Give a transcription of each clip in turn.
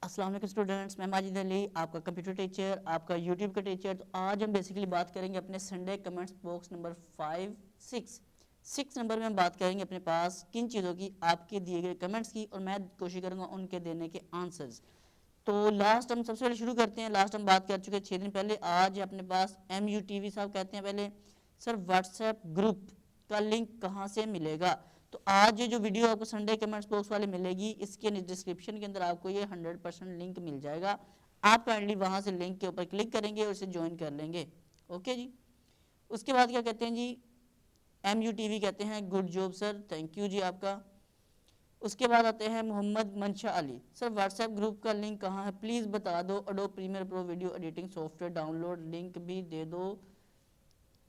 السلام علیکم اسٹوڈنٹس، میں ماجد علی، آپ کا کمپیوٹر ٹیچر، آپ کا یوٹیوب کا ٹیچر۔ تو آج ہم بیسیکلی بات کریں گے اپنے Sunday comments box number 6 number میں ہم بات کریں گے اپنے پاس کن چیزوں کی، آپ کے دیے گئے کمنٹس کی، اور میں کوشش کروں گا ان کے دینے کے آنسرز۔ تو لاسٹ ہم سب سے پہلے شروع کرتے ہیں، لاسٹ ہم بات کر چکے 6 دن پہلے۔ آج اپنے پاس MUTV صاحب کہتے ہیں پہلے سر واٹس ایپ گروپ کا لنک کہاں سے ملے گا؟ تو آج یہ جو ویڈیو آپ کو سنڈے کمنٹس باکس والے ملے گی، اس کے ڈسکرپشن کے اندر آپ کو یہ 100% لنک مل جائے گا۔ آپ کائنڈلی وہاں سے لنک کے اوپر کلک کریں گے اور اسے جوائن کر لیں گے۔ اوکے جی، اس کے بعد کیا کہتے ہیں جی، MUTV کہتے ہیں good job sir, thank you جی آپ کا۔ اس کے بعد آتے ہیں Muhammad Mansha Ali, sir WhatsApp group کا لنک کہاں ہے پلیز بتا دو، Adobe Premiere Pro video editing software download link بھی دے دو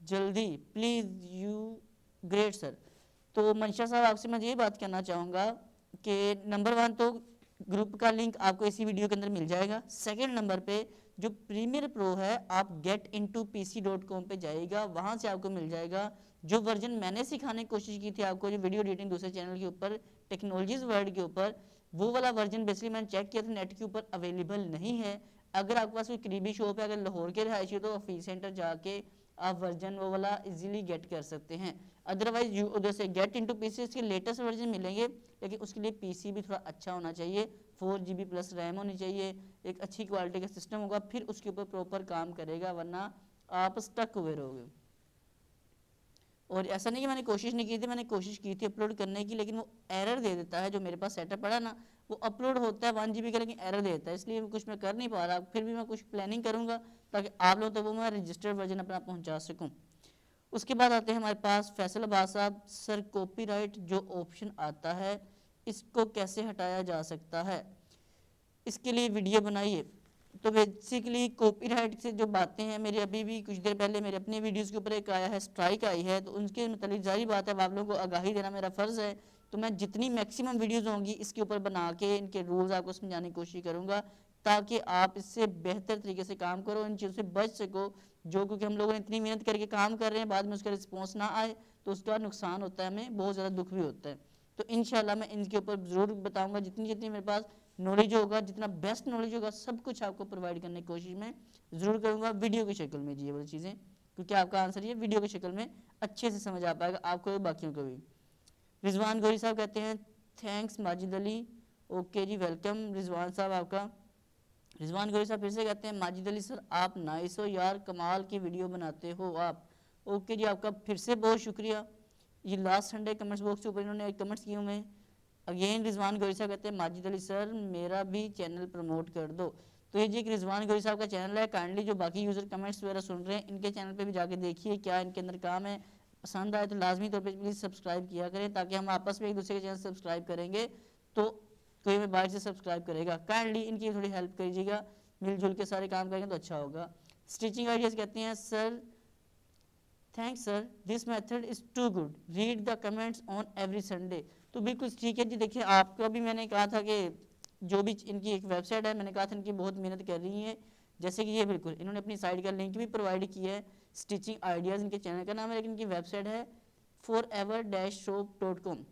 جلدی پلیز یو گریٹ سر۔ تو منشا صاحب آپ سے میں یہ بات کرنا چاہوں گا کہ نمبر 1 تو گروپ کا لنک آپ کو اسی ویڈیو کے اندر مل جائے گا۔ سیکنڈ نمبر پہ جو پریمیئر پرو ہے آپ getintoPC.com پہ جائے گا، وہاں سے آپ کو مل جائے گا جو ورژن میں نے سکھانے کی کوشش کی تھی آپ کو، جو ویڈیو ایڈیٹنگ دوسرے چینل کے اوپر ٹیکنالوجیز ورلڈ کے اوپر، وہ والا ورژن بیسکلی میں نے چیک کیا تھا نیٹ کے اوپر اویلیبل نہیں ہے۔ اگر آپ کے پاس کوئی قریبی شاپ ہے، اگر لاہور کے رہائشی ہو تو آفیس سینٹر جا کے آپ ورژن وہ والا ایزیلی گیٹ کر سکتے ہیں۔ ادروائز ادھر سے getintoPC کے لیٹسٹ ورژن ملیں گے، لیکن اس کے لیے PC بھی تھوڑا اچھا ہونا چاہیے، 4GB پلس ریم ہونی چاہیے، ایک اچھی کوالٹی کا سسٹم ہوگا، پھر اس کے اوپر پراپر کام کرے گا، ورنہ آپ سٹک ہوئے رہو گے۔ اور ایسا نہیں کہ میں نے کوشش نہیں کی تھی، میں نے کوشش کی تھی اپلوڈ کرنے کی، لیکن وہ ایرر دے دیتا ہے۔ جو میرے پاس سیٹ اپ پڑا نا، وہ اپلوڈ ہوتا ہے 1GB کا، لیکن ایرر دے دیتا ہے، اس لیے کچھ میں کر نہیں پا رہا۔ پھر بھی میں کچھ پلاننگ کروں گا تاکہ آپ لوگوں تک وہ میں رجسٹرڈ ورژن اپنا پہنچا سکوں۔ اس کے بعد آتے ہیں ہمارے پاس فیصل عباس صاحب، سر کاپی رائٹ جو آپشن آتا ہے اس کو کیسے ہٹایا جا سکتا ہے، اس کے لیے ویڈیو بنائیے۔ تو بیسیکلی کاپی رائٹ سے جو باتیں ہیں، میرے ابھی بھی کچھ دیر پہلے میرے اپنی ویڈیوز کے اوپر ایک آیا ہے، اسٹرائک آئی ہے، تو ان کے متعلق ظاہری بات ہے آپ لوگوں کو آگاہی دینا میرا فرض ہے۔ تو میں جتنی میکسیمم ویڈیوز ہوں گی اس کے اوپر بنا کے ان کے رولز آپ کو سمجھانے کی کوشش کروں گا، تاکہ آپ اس سے بہتر طریقے سے کام کرو، ان چیزوں سے بچ سکو، جو کیونکہ ہم لوگوں نے اتنی محنت کر کے کام کر رہے ہیں، بعد میں اس کا رسپانس نہ آئے تو اس کا نقصان ہوتا ہے، ہمیں بہت زیادہ دکھ بھی ہوتا ہے۔ تو انشاءاللہ میں ان کے اوپر ضرور بتاؤں گا، جتنی میرے پاس نالج ہوگا، جتنا بیسٹ نالج ہوگا، سب کچھ آپ کو پرووائڈ کرنے کی کوشش میں ضرور کروں گا ویڈیو کی شکل میں جی، یہ والی چیزیں، کیونکہ آپ کا آنسر یہ ویڈیو کی شکل میں اچھے سے سمجھ آ پائے گا آپ کو، باقیوں کو بھی۔ رضوان گوری صاحب کہتے ہیں تھینکس ماجد علی، اوکے جی ویلکم رضوان صاحب آپ کا۔ رضوان گوری صاحب پھر سے کہتے ہیں ماجد علی سر آپ نائس ہو یار، کمال کی ویڈیو بناتے ہو آپ، اوکے جی آپ کا پھر سے بہت شکریہ۔ یہ لاسٹ سنڈے کمنٹس باکس کے اوپر انہوں نے کمنٹس کیے ہوئے ہیں۔ اگین رضوان گوری صاحب کہتے ہیں ماجد علی سر میرا بھی چینل پروموٹ کر دو۔ تو یہ جی ایک رضوان گوری صاحب کا چینل ہے، کائنڈلی جو باقی یوزر کمنٹس وغیرہ سن رہے ہیں ان کے چینل پہ بھی جا کے دیکھیے کیا ان کے اندر کام ہے، پسند آئے تو لازمی طور پہ پلیز سبسکرائب کیا کریں، تاکہ ہم آپس میں ایک دوسرے کے چینل سبسکرائب کریں گے تو کوئی ہمیں باہر سے سبسکرائب کرے گا، کائنڈلی ان کی تھوڑی ہیلپ کریے گا، مل جل کے سارے کام کریں گے تو اچھا ہوگا۔ اسٹیچنگ آئیڈیاز کہتے ہیں sir thanks sir this method is too good read the comments on every Sunday. تو بالکل ٹھیک ہے جی، دیکھیے آپ کا بھی میں نے کہا تھا کہ جو بھی ان کی ایک ویب سائٹ ہے، میں نے کہا تھا ان کی بہت محنت کر رہی ہیں، جیسے کہ یہ بالکل انہوں نے اپنی سائٹ کا لنک بھی پرووائڈ کیا ہے، اسٹیچنگ آئیڈیاز ان کے چینل کا نام ہے، لیکن ان کی ویب سائٹ ہے forever-shop.com۔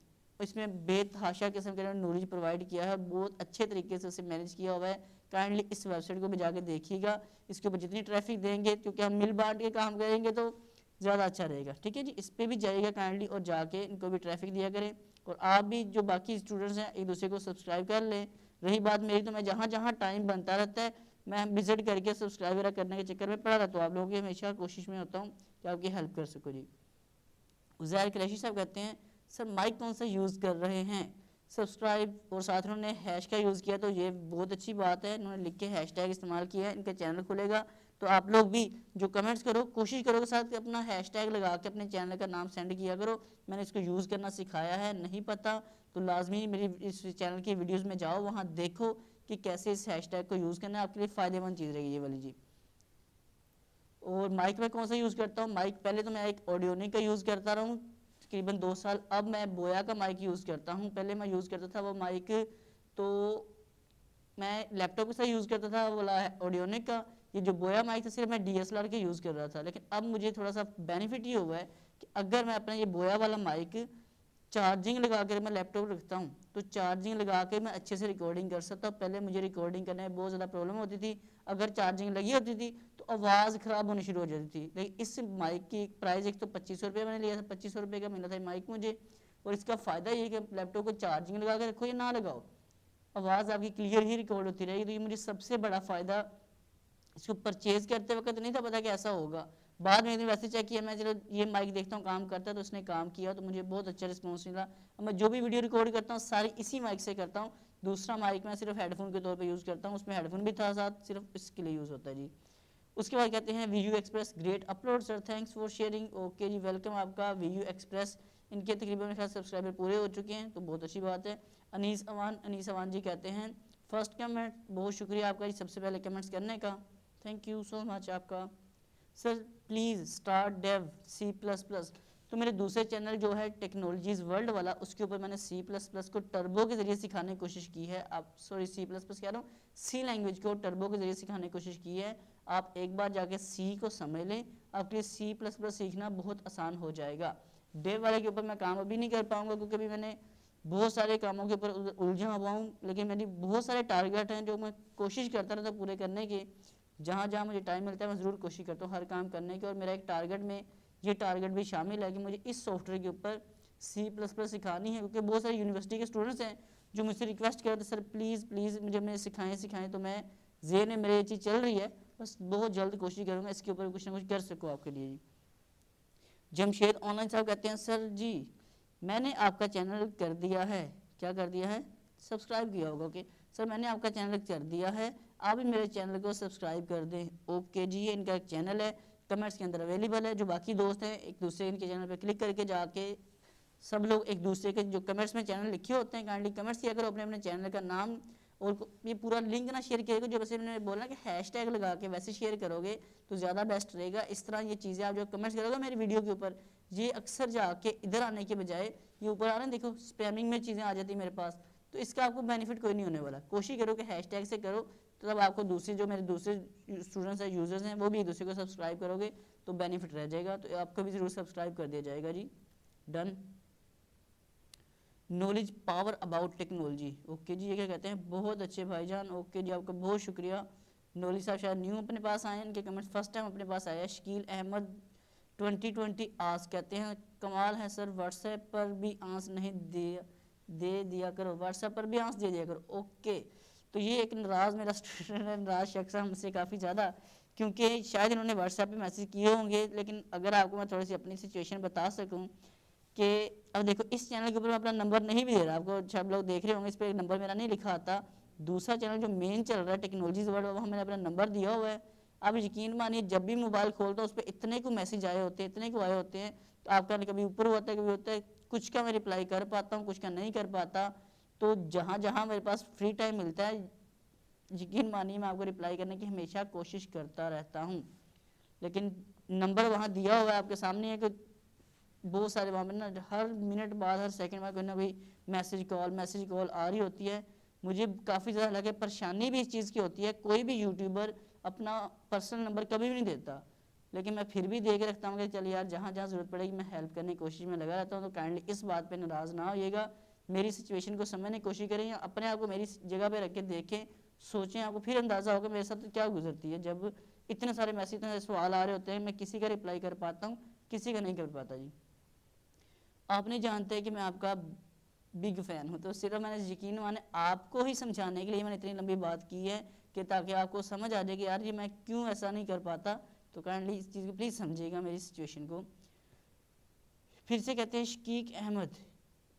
اس میں بے تحاشا قسم کے نالج پرووائڈ کیا ہے، بہت اچھے طریقے سے اسے مینیج کیا ہوا ہے، کائنڈلی اس ویب سائٹ کو بھی جا کے دیکھیے گا، اس کے اوپر جتنی ٹریفک دیں گے کیونکہ ہم مل بانٹ کے کام کریں گے تو زیادہ اچھا رہے گا، ٹھیک ہے جی، اس پہ بھی جائے گا کائنڈلی اور جا کے ان کو بھی ٹریفک دیا کریں، اور آپ بھی جو باقی اسٹوڈنٹس ہیں ایک دوسرے کو سبسکرائب کر لیں۔ رہی بات میری تو میں جہاں جہاں ٹائم بنتا رہتا ہے میں وزٹ کر کے سبسکرائب وغیرہ کرنے کے چکر میں پڑا رہتا ہوں، آپ لوگوں کی ہمیشہ کوشش میں ہوتا ہوں کہ آپ کی ہیلپ کر سکوں جی۔ عزیر قریشی صاحب کہتے ہیں سر مائک کون سا یوز کر رہے ہیں، سبسکرائب، اور ساتھ انہوں نے ہیش کا یوز کیا، تو یہ بہت اچھی بات ہے، انہوں نے لکھ کے ہیش ٹیگ استعمال کیا ہے، ان کا چینل کھلے گا تو آپ لوگ بھی جو کمنٹس کرو کوشش کرو کے ساتھ کہ اپنا ہیش ٹیگ لگا کے اپنے چینل کا نام سینڈ کیا کرو، میں نے اس کو یوز کرنا سکھایا ہے، نہیں پتہ تو لازمی میری اس چینل کی ویڈیوز میں جاؤ، وہاں دیکھو کہ کیسے اس ہیش ٹیگ کو یوز کرنا ہے، آپ کے لیے فائدہ مند چیز رہے گی یہ والی جی۔ اور مائک میں کون سا یوز کرتا ہوں، مائک پہلے تو میں ایک آڈیونک کا یوز کرتا رہا ہوں تقریباً 2 سال، اب میں بویا کا مائک یوز کرتا ہوں، پہلے میں یوز کرتا تھا وہ مائک تو میں لیپ ٹاپ کے ساتھ یوز کرتا تھا وہ آڈیونک کا، یہ جو بویا مائک تھا صرف میں DSLR کے یوز کر رہا تھا، لیکن اب مجھے تھوڑا سا بینیفٹ یہ ہوا ہے کہ اگر میں اپنا یہ بویا والا مائک چارجنگ لگا کر میں لیپ ٹاپ رکھتا ہوں تو چارجنگ لگا کے میں اچھے سے ریکارڈنگ کر سکتا ہوں. پہلے مجھے ریکارڈنگ کرنے میں بہت زیادہ پرابلم ہوتی تھی, اگر چارجنگ لگی ہوتی تھی تو آواز خراب ہونی شروع ہو جاتی تھی. لیکن اس مائک کی پرائز ایک تو 2500 روپے میں نے لیا تھا, 2500 روپے کا ملا تھا مائک مجھے, اور اس کا فائدہ یہ کہ لیپ ٹاپ کو چارجنگ لگا کے رکھو یا نہ لگاؤ, آواز آپ کی کلیئر ہی ریکارڈ ہوتی رہے گی. تو یہ مجھے سب سے بڑا فائدہ اس کو پرچیز کرتے وقت نہیں تھا پتا کہ ایسا ہوگا, بعد میں ویسے چیک کیا میں, چلو یہ مائک دیکھتا ہوں کام کرتا ہے, تو اس نے کام کیا تو مجھے بہت اچھا رسپانس ملا. میں جو بھی ویڈیو ریکارڈ کرتا ہوں ساری اسی مائک سے کرتا ہوں, دوسرا مائک میں صرف ہیڈ فون کے طور پہ یوز کرتا ہوں, اس میں ہیڈ فون بھی تھا ساتھ, صرف اس کے لیے یوز ہوتا ہے جی. اس کے بعد کہتے ہیں V U Express great upload sir, thanks for sharing. Okay جی ویلکم آپ کا وی یو ایکسپریس. ان کے تقریباً سبسکرائبر پورے ہو چکے ہیں تو بہت اچھی بات ہے. انیس اوان جی کہتے ہیں فرسٹ کمنٹ, بہت شکریہ آپ کا جی سب سے پہلے کمنٹس کرنے کا, تھینک یو سو مچ آپ کا. Sir please start Dev C plus plus. تو میرے دوسرے چینل جو ہے ٹیکنالوجیز ورلڈ والا, اس کے اوپر میں نے سی پلس پلس کو ٹربو کے ذریعے سکھانے کی کوشش کی ہے. آپ سوری سی پلس پلس کہہ رہا ہوں, سی لینگویج کو ٹربو کے ذریعے سکھانے کی کوشش کی ہے. آپ ایک بار جا کے سی کو سمجھ لیں, آپ کے لیے سی پلس پلس سیکھنا بہت آسان ہو جائے گا. ڈیو والے کے اوپر میں کام ابھی نہیں کر پاؤں گا کیونکہ ابھی میں نے بہت سارے کاموں کے اوپر الجھا ہوا ہوں, لیکن میری بہت سارے ٹارگیٹ ہیں جو میں کوشش کرتا رہتا پورے کرنے کے. جہاں جہاں مجھے ٹائم ملتا ہے میں ضرور کوشش کرتا ہوں ہر کام کرنے کی, اور میرا ایک ٹارگیٹ میں یہ ٹارگیٹ بھی شامل ہے کہ مجھے اس سافٹ ویئر کے اوپر سی پلس پلس سکھانی ہے, کیونکہ بہت سارے یونیورسٹی کے اسٹوڈنٹس ہیں جو مجھ سے ریکویسٹ کرتے سر پلیز مجھے میں سکھائیں. تو میں ذہن میں میرے یہ چیز چل رہی ہے, بس بہت جلد کوشش کروں گا اس کے اوپر کچھ نہ کچھ کر سکوں آپ کے لیے. جمشید آن لائن صاحب کہتے ہیں سر جی میں نے آپ کا چینل کر دیا ہے, کیا کر دیا ہے, سبسکرائب کیا ہوگا. اوکے سر میں نے آپ کا چینل کر دیا ہے, آپ بھی میرے چینل کو سبسکرائب کر دیں. اوکے جی یہ ان کا ایک چینل ہے, کمنٹس کے اندر اویلیبل ہے. جو باقی دوست ہیں ایک دوسرے ان کے چینل پہ کلک کر کے جا کے سب لوگ ایک دوسرے کے جو کمنٹس میں چینل لکھے ہوتے ہیں کائنڈلی کمنٹس کیا کرو اپنے اپنے چینل کا نام, اور یہ پورا لنک نہ شیئر کیا کرو, جو ویسے میں نے بولا کہ ہیش ٹیگ لگا کے ویسے شیئر کرو گے تو زیادہ بیسٹ رہے گا. اس طرح یہ چیزیں آپ جو کمنٹس کرو گے میری ویڈیو کے اوپر, یہ اکثر جا کے ادھر آنے کے بجائے یہ اوپر آ رہے ہیں دیکھو اسپیمنگ میں چیزیں آ جاتی ہیں میرے پاس, تو اس کا آپ کو بینیفٹ کوئی نہیں ہونے والا. کوشش کرو کہ ہیش ٹیگ سے کرو, تو تب آپ کو دوسرے جو میرے دوسرے اسٹوڈنٹس ہیں یوزرز ہیں وہ بھی ایک دوسرے کو سبسکرائب کرو گے تو بینیفٹ رہ جائے گا. تو آپ کو بھی ضرور سبسکرائب کر دیا جائے گا جی. Done. Knowledge power about technology. Okay جی یہ کیا کہتے ہیں, بہت اچھے بھائی جان. اوکے جی آپ کا بہت شکریہ. نالج صاحب شاید نیو اپنے پاس آئے ہیں, ان کے کمنٹس فرسٹ ٹائم اپنے پاس آیا ہے. شکیل احمد 2020 آس کہتے ہیں کمال ہے سر, واٹس ایپ پر بھی آنس نہیں دے دیا کرو, واٹس ایپ پر بھی آنس دے دیا کرو. اوکے تو یہ ایک ناراض میرا اسٹوڈنٹ ہے, ناراض شخص ہے مجھ سے کافی زیادہ, کیونکہ شاید انہوں نے واٹس ایپ پہ میسیج کیے ہوں گے. لیکن اگر آپ کو میں تھوڑی سی اپنی سچویشن بتا سکوں کہ اب دیکھو اس چینل کے اوپر میں اپنا نمبر نہیں بھی دے رہا, آپ کو سب لوگ دیکھ رہے ہوں گے اس پہ نمبر میرا نہیں لکھا آتا. دوسرا چینل جو مین چل رہا ہے ٹیکنالوجیز ورلڈ, وہاں میں نے اپنا نمبر دیا ہوا ہے. آپ یقین مانیے جب بھی موبائل کھولتا ہوں اس پہ اتنے کو میسیج آئے ہوتے ہیں, اتنے کو آئے ہوتے ہیں, تو آپ کا کبھی اوپر ہوتا ہے کبھی ہوتا ہے, کچھ کا میں رپلائی کر پاتا ہوں کچھ کا نہیں کر پاتا. تو جہاں جہاں میرے پاس فری ٹائم ملتا ہے یقین مانیے میں آپ کو رپلائی کرنے کی ہمیشہ کوشش کرتا رہتا ہوں. لیکن نمبر وہاں دیا ہوا ہے آپ کے سامنے ہے کہ بہت سارے وہاں پہ نا ہر منٹ بعد ہر سیکنڈ بعد کوئی نہ کوئی میسیج کال آ رہی ہوتی ہے. مجھے کافی زیادہ لگے پریشانی بھی اس چیز کی ہوتی ہے, کوئی بھی یوٹیوبر اپنا پرسنل نمبر کبھی بھی نہیں دیتا, لیکن میں پھر بھی دے کے رکھتا ہوں کہ چل یار جہاں جہاں ضرورت پڑے گی میں ہیلپ کرنے کی کوشش میں لگا رہتا ہوں. تو کائنڈلی اس بات پہ ناراض نہ ہوئیے گا, میری سچویشن کو سمجھنے کی کوشش کریں, اپنے آپ کو میری جگہ پہ رکھ کے دیکھیں, سوچیں, آپ کو پھر اندازہ ہوگا میرے ساتھ کیا گزرتی ہے. جب اتنے سارے میسیج اتنے سارے سوال آ رہے ہوتے ہیں, میں کسی کا رپلائی کر پاتا ہوں کسی کا نہیں کر پاتا جی. آپ نہیں جانتے کہ میں آپ کا بگ فین ہوں, تو صرف میں نے یقین مانے آپ کو ہی سمجھانے کے لیے میں نے اتنی لمبی بات کی ہے کہ تاکہ آپ کو سمجھ آ جائے کہ یار یہ میں کیوں ایسا نہیں کر پاتا. تو کائنڈلی اس چیز کو پلیز سمجھیے گا میری سچویشن کو. پھر سے کہتے ہیں شکیق احمد.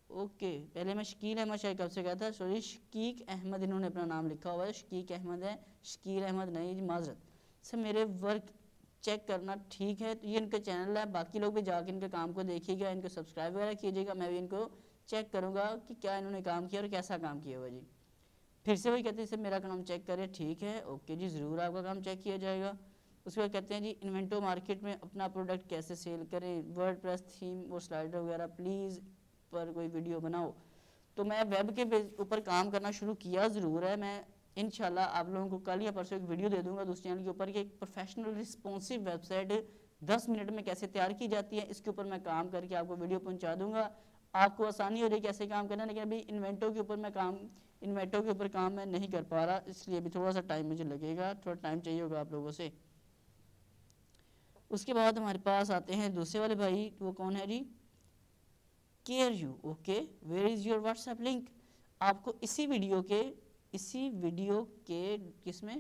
اوکے پہلے میں شکیل احمد شاید کب سے کہا تھا, سوری شکیق احمد انہوں نے اپنا نام لکھا ہوا ہے, شکیق احمد ہے, شکیل احمد نہیں, معذرت. سر میرے ورک چیک کرنا ٹھیک ہے, تو یہ ان کا چینل ہے, باقی لوگ بھی جا کے ان کے کام کو دیکھیے گا, ان کو سبسکرائب وغیرہ کیجیے گا, میں بھی ان کو چیک کروں گا کہ کیا انہوں نے کام کیا اور کیسا کام کیا ہوا جی. پھر سے وہی کہتے ہیں سر میرا کام چیک کرے, ٹھیک ہے اوکے جی ضرور آپ کا کام چیک کیا جائے گا. اس کے بعد کہتے ہیں جی انوینٹو مارکیٹ میں اپنا پروڈکٹ کیسے سیل کریں, ورڈ پریس تھیم اور سلائڈر وغیرہ پلیز پر کوئی ویڈیو بناؤ. تو میں ویب کے اوپر کام کرنا شروع کیا ضرور ہے, میں انشاءاللہ آپ لوگوں کو کل یا پرسوں ایک ویڈیو دے دوں گا دوسرے چینل کے اوپر کہ ایک professional responsive website 10 minute میں کیسے تیار کی جاتی ہے, اس کے اوپر میں کام کر کے آپ کو ویڈیو پہنچا دوں گا. آپ کو آسانی ہو رہی ہے کیسے کام کرنا ہے، لیکن ابھی انوینٹو کے اوپر کام میں نہیں کر پا رہا، اس لیے ابھی تھوڑا سا ٹائم مجھے لگے گا، تھوڑا ٹائم چاہیے ہوگا آپ لوگوں سے۔ اس کے بعد ہمارے پاس آتے ہیں دوسرے والے بھائی، وہ کون ہے جی؟ Care you, okay, where is your WhatsApp link? آپ کو اسی ویڈیو کے کس میں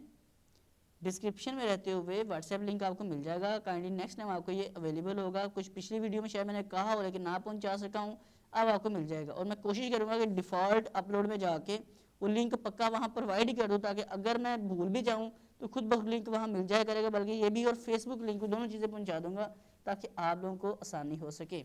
ڈسکرپشن میں رہتے ہوئے واٹس ایپ لنک آپ کو مل جائے گا، کائنڈلی نیکسٹ ٹائم آپ کو یہ اویلیبل ہوگا۔ کچھ پچھلی ویڈیو میں شاید میں نے کہا ہو لیکن نہ پہنچا سکا ہوں، اب آپ کو مل جائے گا، اور میں کوشش کروں گا کہ ڈیفالٹ اپلوڈ میں جا کے وہ لنک پکا وہاں پرووائڈ کر دوں، تاکہ اگر میں بھول بھی جاؤں تو خود بخود لنک وہاں مل جائے کرے گا، بلکہ یہ بھی اور فیس بک لنک دونوں چیزیں پہنچا دوں گا تاکہ آپ لوگوں کو آسانی ہو سکے۔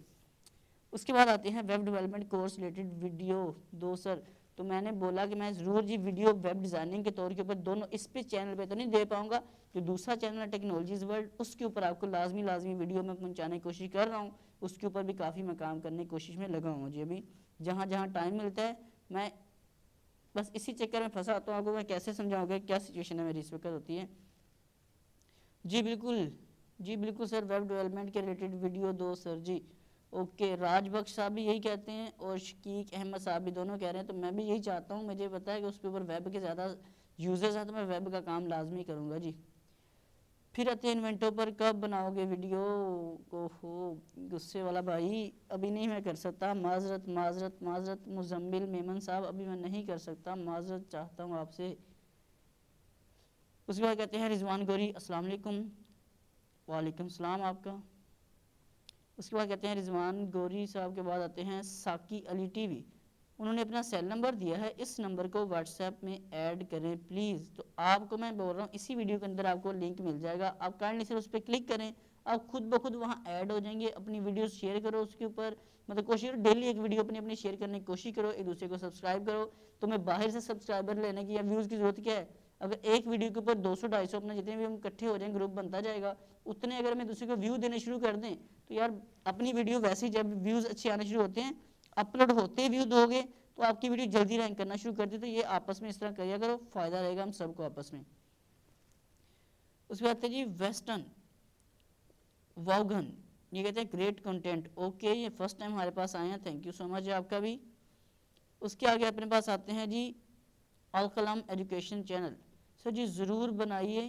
اس کے بعد آتے ہیں web development course related video دو سر، تو میں نے بولا کہ میں ضرور جی ویڈیو ویب ڈیزائننگ کے طور کے اوپر دونوں اس پہ چینل پہ تو نہیں دے پاؤں گا، جو دوسرا چینل ہے ٹیکنالوجیز ورلڈ، اس کے اوپر آپ کو لازمی ویڈیو میں پہنچانے کی کوشش کر رہا ہوں، اس کے اوپر بھی کافی میں کام کرنے کی کوشش میں لگا ہوں جی۔ ابھی جہاں ٹائم ملتا ہے میں بس اسی چکر میں پھنسا آتا ہوں، آپ کو میں کیسے سمجھاؤں گا کیا سچویشن ہے میری اس وقت ہوتی ہے۔ جی بالکل سر، ویب ڈیولپمنٹ کے ریلیٹڈ ویڈیو دو سر جی، اوکے۔ راج بخش صاحب بھی یہی کہتے ہیں اور شکیق احمد صاحب بھی دونوں کہہ رہے ہیں، تو میں بھی یہی چاہتا ہوں، مجھے پتا ہے کہ اس کے اوپر ویب کے زیادہ یوزرز ہیں، تو میں ویب کا کام لازمی کروں گا جی۔ پھر آتے ہیں انوینٹو پر کب بناؤ گے ویڈیو؟ اوہو غصے والا بھائی، ابھی نہیں میں کر سکتا، معذرت مزمل میمن صاحب، ابھی میں نہیں کر سکتا، معذرت چاہتا ہوں آپ سے۔ اس کے بعد کہتے ہیں رضوان گوری، السلام علیکم۔ وعلیکم السلام آپ کا۔ اس کے بعد کہتے ہیں رضوان گوری صاحب کے بعد آتے ہیں ساکی علی ٹی وی، انہوں نے اپنا سیل نمبر دیا ہے، اس نمبر کو واٹس ایپ میں ایڈ کریں پلیز۔ تو آپ کو میں بول رہا ہوں اسی ویڈیو کے اندر آپ کو لنک مل جائے گا، آپ کائنڈلی صرف اس پہ کلک کریں، آپ خود بخود وہاں ایڈ ہو جائیں گے۔ اپنی ویڈیوز شیئر کرو اس کے اوپر، مطلب کوشش کرو ڈیلی ایک ویڈیو اپنی شیئر کرنے کی کوشش کرو، ایک دوسرے کو سبسکرائب کرو۔ تو میں باہر سے سبسکرائبر لینے کی یا ویوز کی ضرورت کیا ہے؟ اگر ایک ویڈیو کے اوپر 200-250 اپنا جتنے بھی ہم اکٹھے ہو جائیں گروپ بنتا جائے گا، اتنے اگر میں دوسرے کو ویو دینے شروع کر دیں تو یار اپنی ویڈیو ویسے ہی جب ویوز اچھے آنے شروع ہوتے ہیں، اپلوڈ ہوتے ویو دو گے تو آپ کی ویڈیو جلدی رینک کرنا شروع کر دی، تو یہ آپس میں اس طرح کریا کرو، فائدہ رہے گا ہم سب کو آپس میں۔ اس کے بعد ہے جی ویسٹرن واؤگن، یہ کہتے ہیں گریٹ کنٹینٹ، اوکے، یہ فرسٹ ٹائم ہمارے پاس آئے ہیں، تھینک یو سو مچ آپ کا بھی۔ اس کے آگے اپنے پاس آتے ہیں جی الکلام ایجوکیشن چینل، سر جی ضرور بنائیے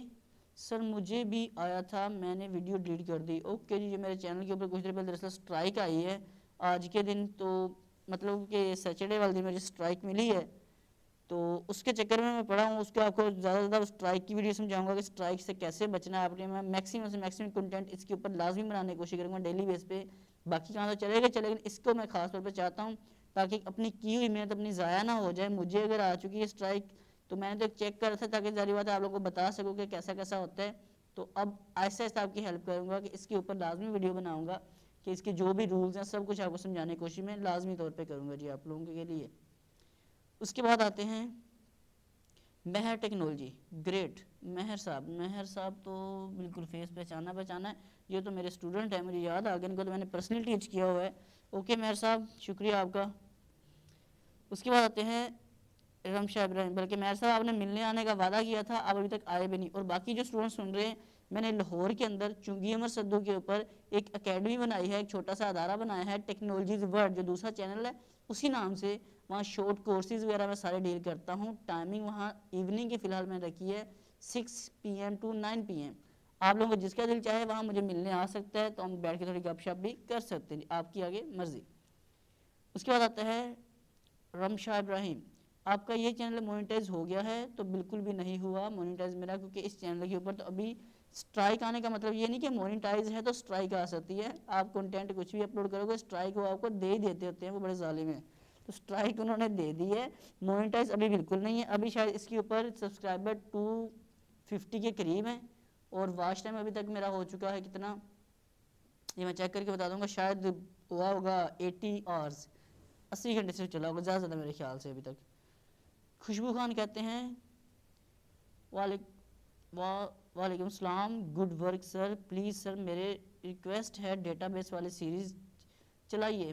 سر، مجھے بھی آیا تھا میں نے ویڈیو ڈیلیٹ کر دی، اوکے جی۔ میرے چینل کے اوپر کچھ دیر پہلے دراصل اسٹرائک آئی ہے آج کے دن، تو مطلب کہ سیٹرڈے والے دن مجھے اسٹرائک ملی ہے، تو اس کے چکر میں پڑھا ہوں، اس کے آپ کو زیادہ سے زیادہ اسٹرائک کی ویڈیو سمجھاؤں گا کہ اسٹرائک سے کیسے بچنا ہے، آپ نے میں میکسیمم سے میکسیمم کنٹینٹ اس کے اوپر لازمی بنانے کی کوشش کروں گا ڈیلی بیس پہ، باقی کہاں تو چلے گا، اس کو میں خاص طور پہ چاہتا ہوں تاکہ اپنی کی ہوئی محنت اپنی ضائع نہ ہو جائے۔ مجھے اگر آ چکی ہے اسٹرائک تو میں نے تو چیک کر رہا تھا تاکہ ظاہر بات ہے آپ لوگوں کو بتا سکوں کہ کیسا کیسا ہوتا ہے، تو اب آہستہ آہستہ آپ کی ہیلپ کروں گا کہ اس کے اوپر لازمی ویڈیو بناؤں گا کہ اس کے جو بھی رولز ہیں سب کچھ آپ کو سمجھانے کی کوشش میں لازمی طور پہ کروں گا جی آپ لوگوں کے لیے۔ اس کے بعد آتے ہیں مہر ٹیکنالوجی، گریٹ، مہر صاحب تو بالکل فیس پہچانا ہے، یہ تو میرے اسٹوڈنٹ ہیں، مجھے یاد آ گیا، ان کو تو میں نے پرسنلی ٹیچ کیا ہوا ہے، اوکے مہر صاحب شکریہ آپ کا۔ اس کے بعد آتے ہیں رمشا ابراہیم، بلکہ مہر صاحب آپ نے ملنے آنے کا وعدہ کیا تھا، آپ ابھی تک آئے بھی نہیں، اور باقی جو اسٹوڈنٹ سن رہے ہیں، میں نے لاہور کے اندر چنگی عمر صدو کے اوپر ایک اکیڈمی بنائی ہے، ایک چھوٹا سا ادارہ بنایا ہے ٹیکنالوجیز ورلڈ، جو دوسرا چینل ہے اسی نام سے، وہاں شارٹ کورسز وغیرہ میں سارے ڈیل کرتا ہوں، ٹائمنگ وہاں ایوننگ کی فی الحال میں رکھی ہے 6 PM to 9 PM، آپ لوگوں کو جس کا دل چاہے وہاں مجھے ملنے آ سکتا ہے، تو ہم بیٹھ کے تھوڑی گپ شپ بھی کر سکتے ہیں، آپ کی آگے مرضی۔ اس کے بعد آتا ہے رمشا ابراہیم، آپ کا یہ چینل مونیٹائز ہو گیا ہے؟ تو بالکل بھی نہیں ہوا مونیٹائز میرا، کیونکہ اس چینل کے اوپر تو ابھی اسٹرائک آنے کا مطلب یہ نہیں کہ مونیٹائز ہے تو اسٹرائک آ سکتی ہے، آپ کنٹینٹ کچھ بھی اپلوڈ کرو گے اسٹرائک وہ آپ کو دے ہی دیتے ہوتے ہیں، وہ بڑے ظالم ہیں، تو اسٹرائک انہوں نے دے دی ہے، مونیٹائز ابھی بالکل نہیں ہے، ابھی شاید اس کے اوپر سبسکرائبر 250 کے قریب ہیں، اور واچ ٹائم ابھی تک میرا ہو چکا ہے کتنا، یہ میں چیک کر کے بتا دوں گا، شاید ہوا ہوگا 80 آورز، 80 گھنٹے سے چلا ہوگا زیادہ میرے خیال سے ابھی تک۔ خوشبو خان کہتے ہیں وعلیکم السلام، good work sir, please sir میرے ریکویسٹ ہے ڈیٹا بیس والی سیریز چلائیے،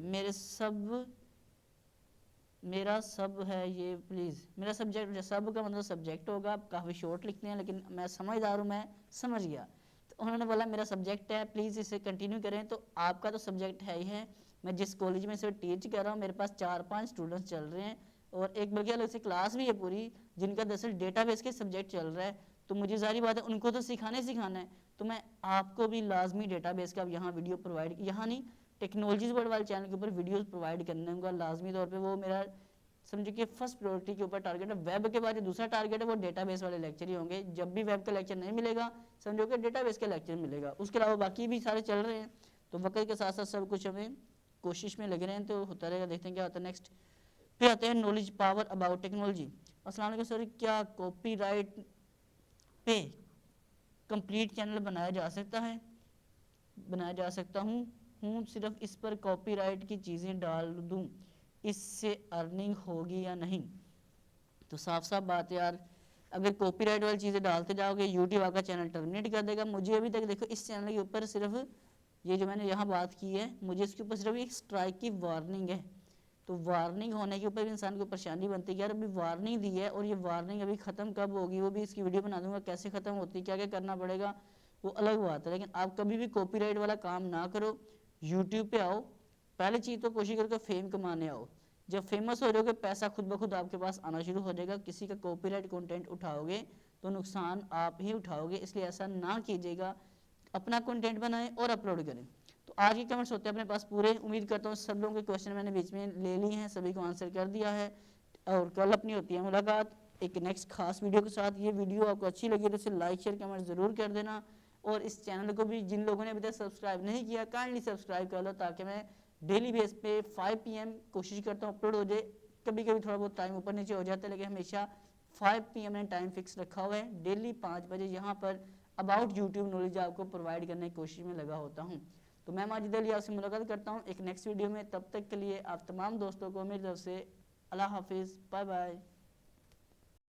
میرا سب ہے یہ پلیز، میرا سبجیکٹ، سب کا مطلب سبجیکٹ ہوگا، آپ کافی شورٹ لکھتے ہیں لیکن میں سمجھدار ہوں، میں سمجھ گیا، تو انہوں نے بولا میرا سبجیکٹ ہے پلیز اسے کنٹینیو کریں، تو آپ کا تو سبجیکٹ ہے ہی ہے، میں جس کالج میں سے ٹیچ کر رہا ہوں میرے پاس 4-5 اسٹوڈنٹس چل رہے ہیں اور ایک بلکہ الگ سے کلاس بھی ہے پوری جن کا دراصل ڈیٹا بیس کے سبجیکٹ چل رہا ہے. تو مجھے ظاہری بات ہے ان کو تو سکھانا ہے, تو میں آپ کو بھی لازمی ڈیٹا بیس کا اب یہاں ویڈیو پرووائڈ, یہاں نہیں ٹیکنالوجیز ورلڈ والے چینل کے اوپر ویڈیوز پرووائڈ کرنے ہوں گا لازمی طور پہ. وہ میرا سمجھے کہ فرسٹ پریورٹی کے اوپر ٹارگیٹ ہے. ویب کے بعد جو دوسرا ٹارگیٹ ہے وہ ڈیٹا بیس والے لیکچر ہی ہوں گے. جب بھی ویب کا لیکچر نہیں ملے گا سمجھو کہ ڈیٹا بیس کا لیکچر ملے گا. اس کے علاوہ باقی بھی سارے چل رہے ہیں, تو وقت کے ساتھ ساتھ سب کچھ ہمیں کوشش میں لگے رہے ہیں, تو ہوتا رہے گا, دیکھتے ہیں کیا ہوتا ہے نیکسٹ. پھر آتے ہیں نالج پاور اباؤٹ ٹیکنالوجی. السلام علیکم سر, کیا کاپی رائٹ پہ کمپلیٹ چینل بنایا جا سکتا ہے؟ بنایا جا سکتا ہوں صرف اس پر کاپی رائٹ کی چیزیں ڈال دوں, اس سے ارننگ ہوگی یا نہیں؟ تو صاف صاف بات ہے یار, اگر کاپی رائٹ والی چیزیں ڈالتے جاؤ گے یوٹیوب آپ کا چینل ٹرمینیٹ کر دے گا. مجھے ابھی تک دیکھو اس چینل کے اوپر صرف یہ جو میں نے یہاں بات کی ہے, مجھے اس کے اوپر صرف ایک اسٹرائک کی وارننگ ہے. تو وارننگ ہونے کے اوپر بھی انسان کو پریشانی بنتی ہے کہ یار ابھی وارننگ دی ہے اور یہ وارننگ ابھی ختم کب ہوگی, وہ بھی اس کی ویڈیو بنا دوں گا کیسے ختم ہوتی ہے, کیا کیا کرنا پڑے گا, وہ الگ بات ہے. لیکن آپ کبھی بھی کاپی رائٹ والا کام نہ کرو, یوٹیوب پہ آؤ, پہلی چیز تو کوشش کرو کہ فیم کمانے آؤ. جب فیمس ہو جاؤ گے پیسہ خود بخود آپ کے پاس آنا شروع ہو جائے گا. کسی کا کاپی رائٹ کنٹینٹ اٹھاؤ گے تو نقصان آپ ہی اٹھاؤ گے, اس لیے ایسا نہ کیجیے گا. اپنا کنٹینٹ بنائیں اور اپلوڈ کریں. تو آج کے کمنٹس ہوتے ہیں اپنے پاس پورے. امید کرتا ہوں سب لوگوں کے کوشچن میں نے بیچ میں لے لی ہیں, سبھی کو آنسر کر دیا ہے. اور کل اپنی ہوتی ہے ملاقات ایک نیکسٹ خاص ویڈیو کے ساتھ. یہ ویڈیو آپ کو اچھی لگی تو اسے لائک شیئر کمنٹ ضرور کر دینا, اور اس چینل کو بھی جن لوگوں نے ابھی تک سبسکرائب نہیں کیا کائنڈلی سبسکرائب کر لو, تاکہ میں ڈیلی بیس پہ 5 PM کوشش کرتا ہوں اپلوڈ ہو جائے. کبھی کبھی تھوڑا بہت ٹائم اوپر نیچے ہو جاتا ہے, لیکن ہمیشہ 5 PM نے ٹائم فکس رکھا ہوا ہے. ڈیلی 5 بجے یہاں پر اباؤٹ یوٹیوب نالج آپ کو پرووائڈ کرنے کی کوشش میں لگا ہوتا ہوں. تو میں ماجد علی آپ سے ملاقات کرتا ہوں ایک نیکسٹ ویڈیو میں. تب تک کے لیے آپ تمام دوستوں کو میری طرف سے اللہ حافظ, بائے بائے.